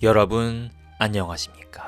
여러분 안녕하십니까?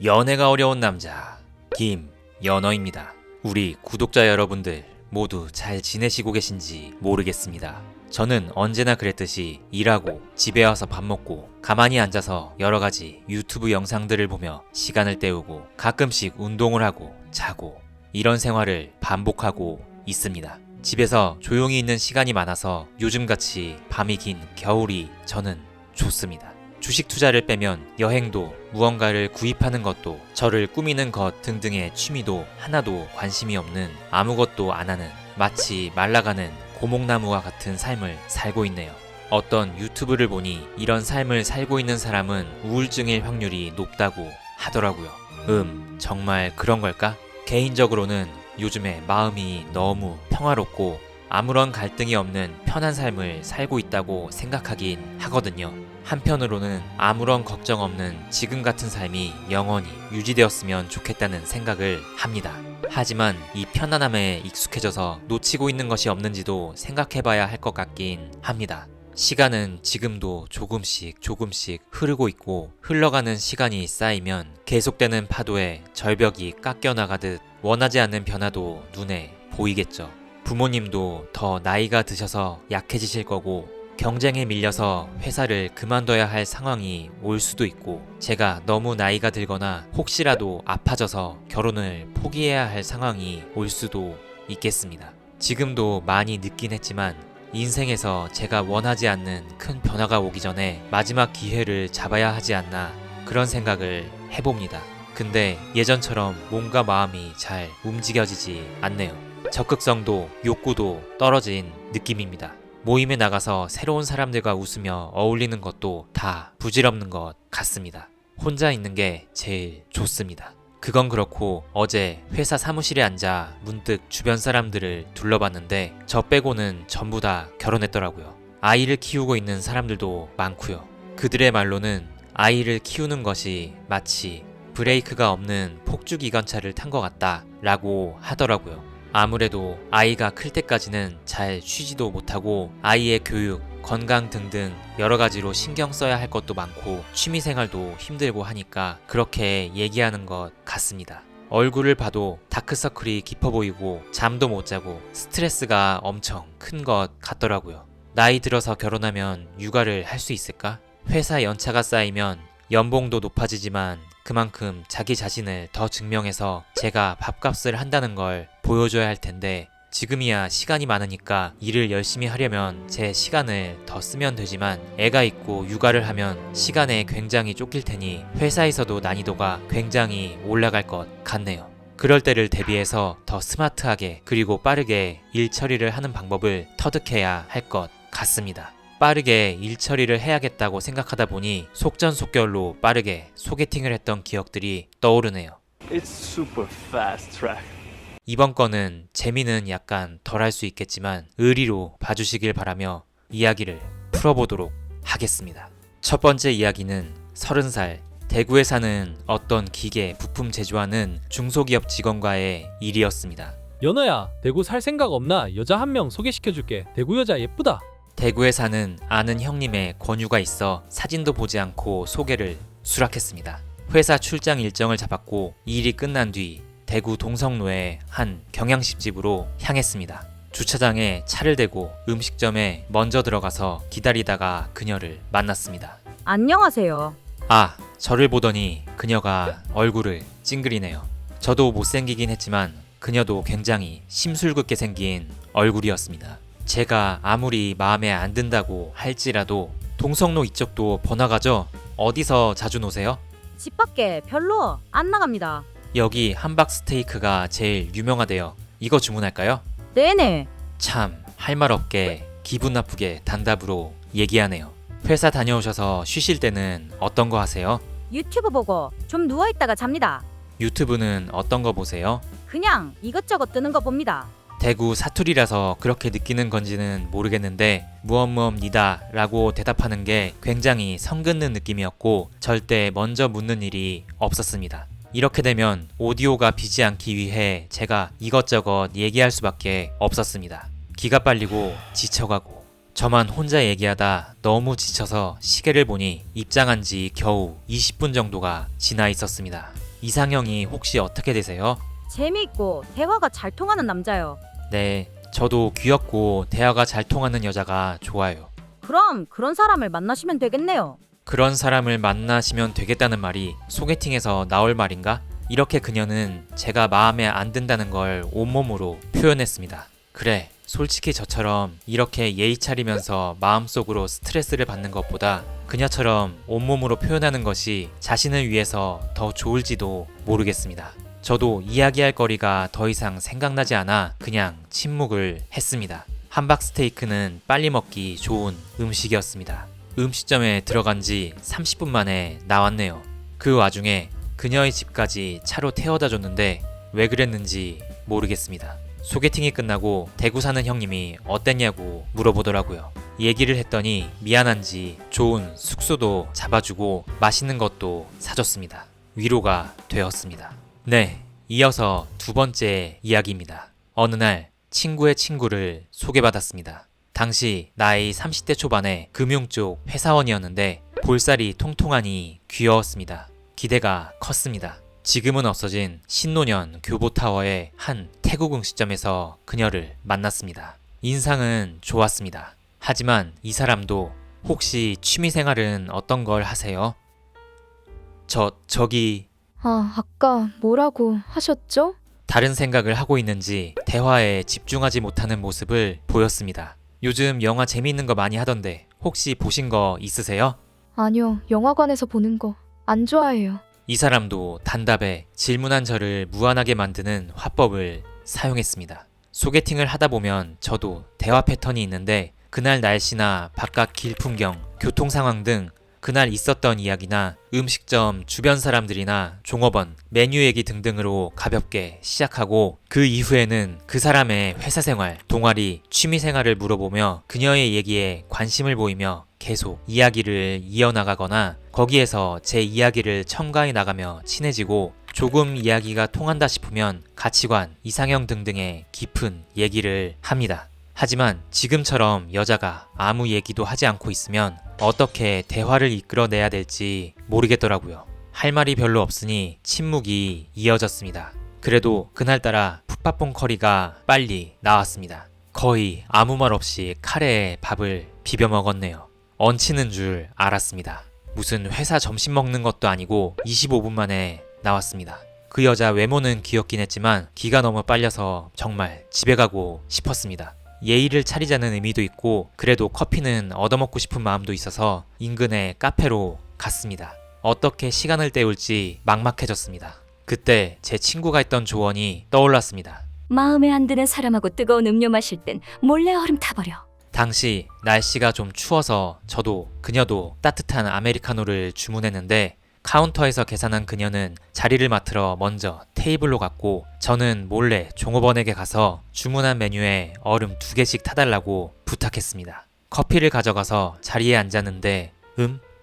연애가 어려운 남자 김연어입니다. 우리 구독자 여러분들 모두 잘 지내시고 계신지 모르겠습니다. 저는 언제나 그랬듯이 일하고 집에 와서 밥 먹고 가만히 앉아서 여러가지 유튜브 영상들을 보며 시간을 때우고 가끔씩 운동을 하고 자고 이런 생활을 반복하고 있습니다. 집에서 조용히 있는 시간이 많아서 요즘같이 밤이 긴 겨울이 저는 좋습니다. 주식 투자를 빼면 여행도 무언가를 구입하는 것도 저를 꾸미는 것 등등의 취미도 하나도 관심이 없는 아무것도 안 하는 마치 말라가는 고목나무와 같은 삶을 살고 있네요. 어떤 유튜브를 보니 이런 삶을 살고 있는 사람은 우울증일 확률이 높다고 하더라고요. 정말 그런 걸까? 개인적으로는 요즘에 마음이 너무 평화롭고 아무런 갈등이 없는 편한 삶을 살고 있다고 생각하긴 하거든요. 한편으로는 아무런 걱정 없는 지금 같은 삶이 영원히 유지되었으면 좋겠다는 생각을 합니다. 하지만 이 편안함에 익숙해져서 놓치고 있는 것이 없는지도 생각해봐야 할 것 같긴 합니다. 시간은 지금도 조금씩 흐르고 있고 흘러가는 시간이 쌓이면 계속되는 파도에 절벽이 깎여나가듯 원하지 않는 변화도 눈에 보이겠죠. 부모님도 더 나이가 드셔서 약해지실 거고 경쟁에 밀려서 회사를 그만둬야 할 상황이 올 수도 있고 제가 너무 나이가 들거나 혹시라도 아파져서 결혼을 포기해야 할 상황이 올 수도 있겠습니다. 지금도 많이 늦긴 했지만 인생에서 제가 원하지 않는 큰 변화가 오기 전에 마지막 기회를 잡아야 하지 않나 그런 생각을 해봅니다. 근데 예전처럼 몸과 마음이 잘 움직여지지 않네요. 적극성도 욕구도 떨어진 느낌입니다. 모임에 나가서 새로운 사람들과 웃으며 어울리는 것도 다 부질없는 것 같습니다. 혼자 있는 게 제일 좋습니다. 그건 그렇고 어제 회사 사무실에 앉아 문득 주변 사람들을 둘러봤는데 저 빼고는 전부 다 결혼했더라고요. 아이를 키우고 있는 사람들도 많고요. 그들의 말로는 아이를 키우는 것이 마치 브레이크가 없는 폭주기관차를 탄 것 같다 라고 하더라고요. 아무래도 아이가 클 때까지는 잘 쉬지도 못하고 아이의 교육, 건강 등등 여러 가지로 신경 써야 할 것도 많고 취미생활도 힘들고 하니까 그렇게 얘기하는 것 같습니다. 얼굴을 봐도 다크서클이 깊어 보이고 잠도 못 자고 스트레스가 엄청 큰 것 같더라고요. 나이 들어서 결혼하면 육아를 할 수 있을까? 회사 연차가 쌓이면 연봉도 높아지지만 그만큼 자기 자신을 더 증명해서 제가 밥값을 한다는 걸 보여줘야 할 텐데 지금이야 시간이 많으니까 일을 열심히 하려면 제 시간을 더 쓰면 되지만 애가 있고 육아를 하면 시간에 굉장히 쫓길 테니 회사에서도 난이도가 굉장히 올라갈 것 같네요. 그럴 때를 대비해서 더 스마트하게 그리고 빠르게 일 처리를 하는 방법을 터득해야 할 것 같습니다. 빠르게 일 처리를 해야겠다고 생각하다 보니 속전속결로 빠르게 소개팅을 했던 기억들이 떠오르네요. It's super fast track. 이번 건은 재미는 약간 덜할 수 있겠지만 의리로 봐주시길 바라며 이야기를 풀어보도록 하겠습니다. 첫 번째 이야기는 30살 대구에 사는 어떤 기계 부품 제조하는 중소기업 직원과의 일이었습니다. 연어야, 대구 살 생각 없나? 여자 한 명 소개시켜줄게. 대구 여자 예쁘다. 대구에 사는 아는 형님의 권유가 있어 사진도 보지 않고 소개를 수락했습니다. 회사 출장 일정을 잡았고 일이 끝난 뒤 대구 동성로의 한 경양식집으로 향했습니다. 주차장에 차를 대고 음식점에 먼저 들어가서 기다리다가 그녀를 만났습니다. 안녕하세요. 아, 저를 보더니 그녀가 얼굴을 찡그리네요. 저도 못생기긴 했지만 그녀도 굉장히 심술궂게 생긴 얼굴이었습니다. 제가 아무리 마음에 안 든다고 할지라도 동성로 이쪽도 번화가죠? 어디서 자주 노세요? 집 밖에 별로 안 나갑니다. 여기 함박 스테이크가 제일 유명하대요. 이거 주문할까요? 네네. 참, 할 말 없게 기분 나쁘게 단답으로 얘기하네요. 회사 다녀오셔서 쉬실 때는 어떤 거 하세요? 유튜브 보고 좀 누워있다가 잡니다. 유튜브는 어떤 거 보세요? 그냥 이것저것 뜨는 거 봅니다. 대구 사투리라서 그렇게 느끼는 건지는 모르겠는데 무엄무엄니다 라고 대답하는 게 굉장히 성긋는 느낌이었고 절대 먼저 묻는 일이 없었습니다. 이렇게 되면 오디오가 비지 않기 위해 제가 이것저것 얘기할 수밖에 없었습니다. 기가 빨리고 지쳐가고 저만 혼자 얘기하다 너무 지쳐서 시계를 보니 입장한 지 겨우 20분 정도가 지나 있었습니다. 이상형이 혹시 어떻게 되세요? 재미있고 대화가 잘 통하는 남자요. 네, 저도 귀엽고 대화가 잘 통하는 여자가 좋아요. 그럼 그런 사람을 만나시면 되겠네요. 그런 사람을 만나시면 되겠다는 말이 소개팅에서 나올 말인가? 이렇게 그녀는 제가 마음에 안 든다는 걸 온몸으로 표현했습니다. 그래, 솔직히 저처럼 이렇게 예의 차리면서 마음속으로 스트레스를 받는 것보다 그녀처럼 온몸으로 표현하는 것이 자신을 위해서 더 좋을지도 모르겠습니다. 저도 이야기할 거리가 더 이상 생각나지 않아 그냥 침묵을 했습니다. 함박스테이크는 빨리 먹기 좋은 음식이었습니다. 음식점에 들어간 지 30분 만에 나왔네요. 그 와중에 그녀의 집까지 차로 태워다 줬는데 왜 그랬는지 모르겠습니다. 소개팅이 끝나고 대구 사는 형님이 어땠냐고 물어보더라고요. 얘기를 했더니 미안한지 좋은 숙소도 잡아주고 맛있는 것도 사줬습니다. 위로가 되었습니다. 네, 이어서 두 번째 이야기입니다. 어느 날 친구의 친구를 소개받았습니다. 당시 나이 30대 초반의 금융 쪽 회사원이었는데 볼살이 통통하니 귀여웠습니다. 기대가 컸습니다. 지금은 없어진 신노년 교보타워의 한 태국 음식점에서 그녀를 만났습니다. 인상은 좋았습니다. 하지만 이 사람도 혹시 취미생활은 어떤 걸 하세요? 저기 아까 뭐라고 하셨죠? 다른 생각을 하고 있는지 대화에 집중하지 못하는 모습을 보였습니다. 요즘 영화 재미있는 거 많이 하던데 혹시 보신 거 있으세요? 아니요, 영화관에서 보는 거 안 좋아해요. 이 사람도 단답에 질문한 저를 무안하게 만드는 화법을 사용했습니다. 소개팅을 하다 보면 저도 대화 패턴이 있는데 그날 날씨나 바깥 길 풍경, 교통 상황 등 그날 있었던 이야기나 음식점 주변 사람들이나 종업원, 메뉴 얘기 등등으로 가볍게 시작하고 그 이후에는 그 사람의 회사 생활, 동아리, 취미 생활을 물어보며 그녀의 얘기에 관심을 보이며 계속 이야기를 이어나가거나 거기에서 제 이야기를 첨가해 나가며 친해지고 조금 이야기가 통한다 싶으면 가치관, 이상형 등등의 깊은 얘기를 합니다. 하지만 지금처럼 여자가 아무 얘기도 하지 않고 있으면 어떻게 대화를 이끌어내야 될지 모르겠더라고요. 할 말이 별로 없으니 침묵이 이어졌습니다. 그래도 그날따라 풋밥봉 커리가 빨리 나왔습니다. 거의 아무 말 없이 카레에 밥을 비벼 먹었네요. 얹히는 줄 알았습니다. 무슨 회사 점심 먹는 것도 아니고 25분 만에 나왔습니다. 그 여자 외모는 귀엽긴 했지만 기가 너무 빨려서 정말 집에 가고 싶었습니다. 예의를 차리자는 의미도 있고 그래도 커피는 얻어먹고 싶은 마음도 있어서 인근의 카페로 갔습니다. 어떻게 시간을 때울지 막막해졌습니다. 그때 제 친구가 했던 조언이 떠올랐습니다. 마음에 안 드는 사람하고 뜨거운 음료 마실 땐 몰래 얼음 타버려. 당시 날씨가 좀 추워서 저도 그녀도 따뜻한 아메리카노를 주문했는데 카운터에서 계산한 그녀는 자리를 맡으러 먼저 테이블로 갔고 저는 몰래 종업원에게 가서 주문한 메뉴에 얼음 2개씩 타달라고 부탁했습니다. 커피를 가져가서 자리에 앉았는데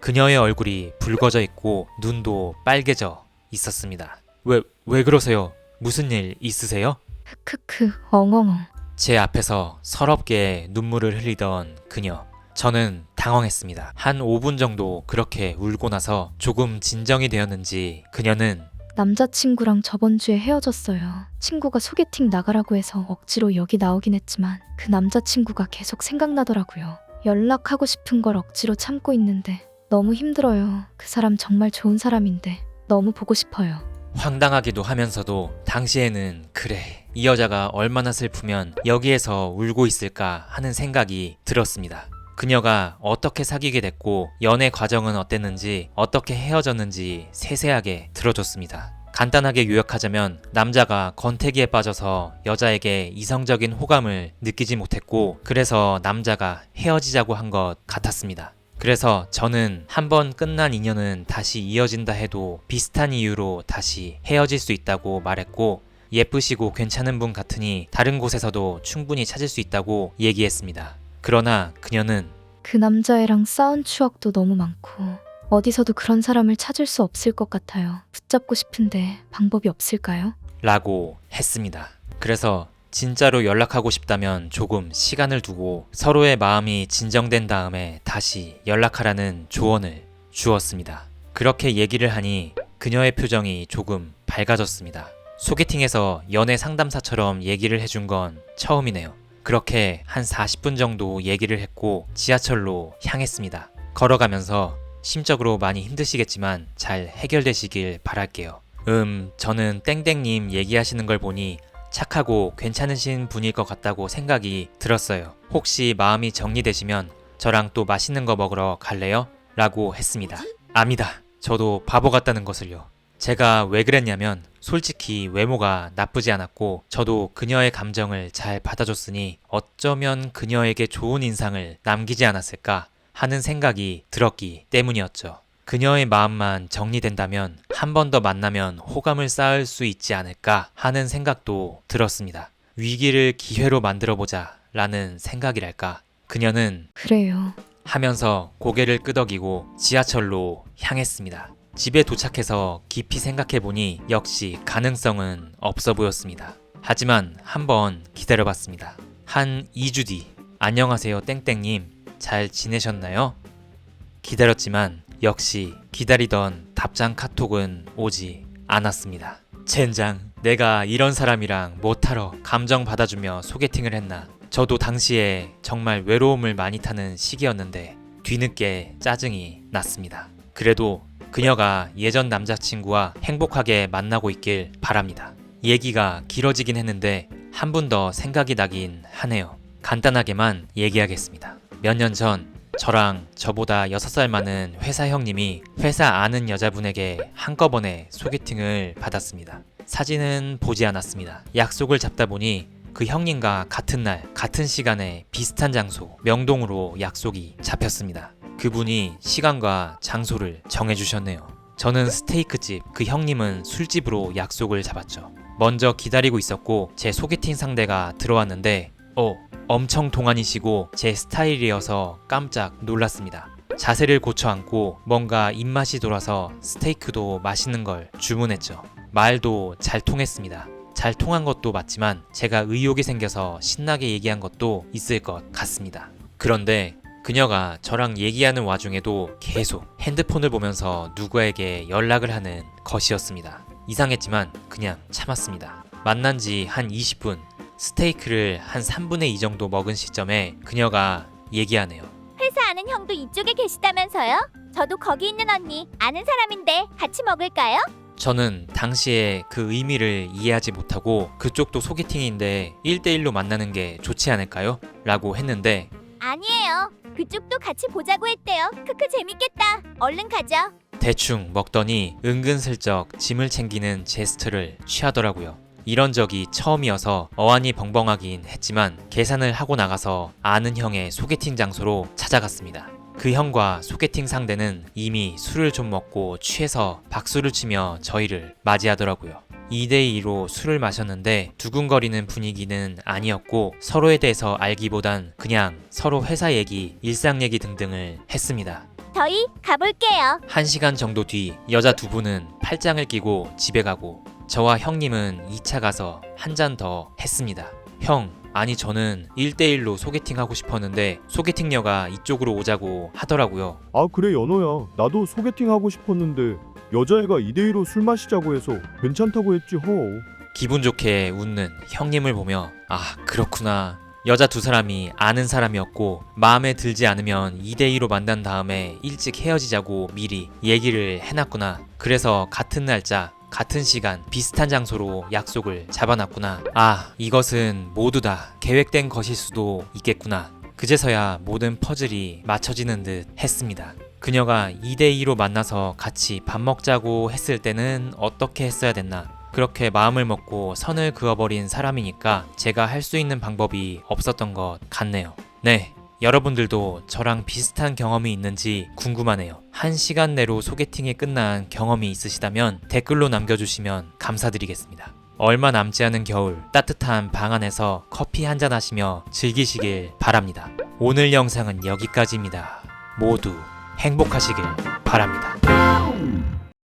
그녀의 얼굴이 붉어져 있고 눈도 빨개져 있었습니다. 왜 그러세요? 무슨 일 있으세요? 크크크, 엉엉엉. 제 앞에서 서럽게 눈물을 흘리던 그녀. 저는 당황했습니다. 한 5분 정도 그렇게 울고 나서 조금 진정이 되었는지 그녀는 남자친구랑 저번 주에 헤어졌어요. 친구가 소개팅 나가라고 해서 억지로 여기 나오긴 했지만 그 남자친구가 계속 생각나더라고요. 연락하고 싶은 걸 억지로 참고 있는데 너무 힘들어요. 그 사람 정말 좋은 사람인데 너무 보고 싶어요. 황당하기도 하면서도 당시에는 그래, 이 여자가 얼마나 슬프면 여기에서 울고 있을까 하는 생각이 들었습니다. 그녀가 어떻게 사귀게 됐고 연애 과정은 어땠는지 어떻게 헤어졌는지 세세하게 들어줬습니다. 간단하게 요약하자면 남자가 권태기에 빠져서 여자에게 이성적인 호감을 느끼지 못했고 그래서 남자가 헤어지자고 한 것 같았습니다. 그래서 저는 한번 끝난 인연은 다시 이어진다 해도 비슷한 이유로 다시 헤어질 수 있다고 말했고 예쁘시고 괜찮은 분 같으니 다른 곳에서도 충분히 찾을 수 있다고 얘기했습니다. 그러나 그녀는 그 남자애랑 싸운 추억도 너무 많고 어디서도 그런 사람을 찾을 수 없을 것 같아요. 붙잡고 싶은데 방법이 없을까요? 라고 했습니다. 그래서 진짜로 연락하고 싶다면 조금 시간을 두고 서로의 마음이 진정된 다음에 다시 연락하라는 조언을 주었습니다. 그렇게 얘기를 하니 그녀의 표정이 조금 밝아졌습니다. 소개팅에서 연애 상담사처럼 얘기를 해준 건 처음이네요. 그렇게 한 40분 정도 얘기를 했고 지하철로 향했습니다. 걸어가면서 심적으로 많이 힘드시겠지만 잘 해결되시길 바랄게요. 저는 땡땡님 얘기하시는 걸 보니 착하고 괜찮으신 분일 것 같다고 생각이 들었어요. 혹시 마음이 정리되시면 저랑 또 맛있는 거 먹으러 갈래요? 라고 했습니다. 압니다. 저도 바보 같다는 것을요. 제가 왜 그랬냐면 솔직히 외모가 나쁘지 않았고 저도 그녀의 감정을 잘 받아줬으니 어쩌면 그녀에게 좋은 인상을 남기지 않았을까 하는 생각이 들었기 때문이었죠. 그녀의 마음만 정리된다면 한 번 더 만나면 호감을 쌓을 수 있지 않을까 하는 생각도 들었습니다. 위기를 기회로 만들어보자 라는 생각이랄까. 그녀는 그래요. 하면서 고개를 끄덕이고 지하철로 향했습니다. 집에 도착해서 깊이 생각해보니 역시 가능성은 없어 보였습니다. 하지만 한번 기다려봤습니다. 한 2주 뒤, 안녕하세요 땡땡님, 잘 지내셨나요? 기다렸지만 역시 기다리던 답장 카톡은 오지 않았습니다. 젠장, 내가 이런 사람이랑 못하러 감정 받아주며 소개팅을 했나. 저도 당시에 정말 외로움을 많이 타는 시기였는데 뒤늦게 짜증이 났습니다. 그래도 그녀가 예전 남자친구와 행복하게 만나고 있길 바랍니다. 얘기가 길어지긴 했는데 한 분 더 생각이 나긴 하네요. 간단하게만 얘기하겠습니다. 몇 년 전 저랑 저보다 6살 많은 회사 형님이 회사 아는 여자분에게 한꺼번에 소개팅을 받았습니다. 사진은 보지 않았습니다. 약속을 잡다 보니 그 형님과 같은 날, 같은 시간에 비슷한 장소, 명동으로 약속이 잡혔습니다. 그분이 시간과 장소를 정해주셨네요. 저는 스테이크집, 그 형님은 술집으로 약속을 잡았죠. 먼저 기다리고 있었고 제 소개팅 상대가 들어왔는데 엄청 동안이시고 제 스타일이어서 깜짝 놀랐습니다. 자세를 고쳐 앉고 뭔가 입맛이 돌아서 스테이크도 맛있는 걸 주문했죠. 말도 잘 통했습니다. 잘 통한 것도 맞지만 제가 의욕이 생겨서 신나게 얘기한 것도 있을 것 같습니다. 그런데 그녀가 저랑 얘기하는 와중에도 계속 핸드폰을 보면서 누구에게 연락을 하는 것이었습니다. 이상했지만 그냥 참았습니다. 만난 지 한 20분, 스테이크를 한 3분의 2 정도 먹은 시점에 그녀가 얘기하네요. 회사 아는 형도 이쪽에 계시다면서요? 저도 거기 있는 언니 아는 사람인데 같이 먹을까요? 저는 당시에 그 의미를 이해하지 못하고 그쪽도 소개팅인데 1대1로 만나는 게 좋지 않을까요? 라고 했는데 아니에요. 그쪽도 같이 보자고 했대요. 크크 재밌겠다. 얼른 가죠. 대충 먹더니 은근슬쩍 짐을 챙기는 제스처를 취하더라고요. 이런 적이 처음이어서 어안이 벙벙하긴 했지만 계산을 하고 나가서 아는 형의 소개팅 장소로 찾아갔습니다. 그 형과 소개팅 상대는 이미 술을 좀 먹고 취해서 박수를 치며 저희를 맞이하더라고요. 2대2로 술을 마셨는데 두근거리는 분위기는 아니었고 서로에 대해서 알기보단 그냥 서로 회사 얘기, 일상 얘기 등등을 했습니다. 저희 가볼게요. 1시간 정도 뒤 여자 두 분은 팔짱을 끼고 집에 가고 저와 형님은 2차 가서 한 잔 더 했습니다. 형, 아니 저는 1대1로 소개팅하고 싶었는데 소개팅녀가 이쪽으로 오자고 하더라고요. 아 그래 연호야, 나도 소개팅 하고 싶었는데 여자애가 2대2로 술 마시자고 해서 괜찮다고 했지 허. 기분 좋게 웃는 형님을 보며 아 그렇구나. 여자 두 사람이 아는 사람이었고 마음에 들지 않으면 2대2로 만난 다음에 일찍 헤어지자고 미리 얘기를 해놨구나. 그래서 같은 날짜 같은 시간 비슷한 장소로 약속을 잡아놨구나. 아 이것은 모두 다 계획된 것일 수도 있겠구나. 그제서야 모든 퍼즐이 맞춰지는 듯 했습니다. 그녀가 2대2로 만나서 같이 밥 먹자고 했을 때는 어떻게 했어야 됐나. 그렇게 마음을 먹고 선을 그어버린 사람이니까 제가 할 수 있는 방법이 없었던 것 같네요. 네, 여러분들도 저랑 비슷한 경험이 있는지 궁금하네요. 1시간 내로 소개팅이 끝난 경험이 있으시다면 댓글로 남겨주시면 감사드리겠습니다. 얼마 남지 않은 겨울 따뜻한 방 안에서 커피 한잔 하시며 즐기시길 바랍니다. 오늘 영상은 여기까지입니다. 모두 행복하시길 바랍니다.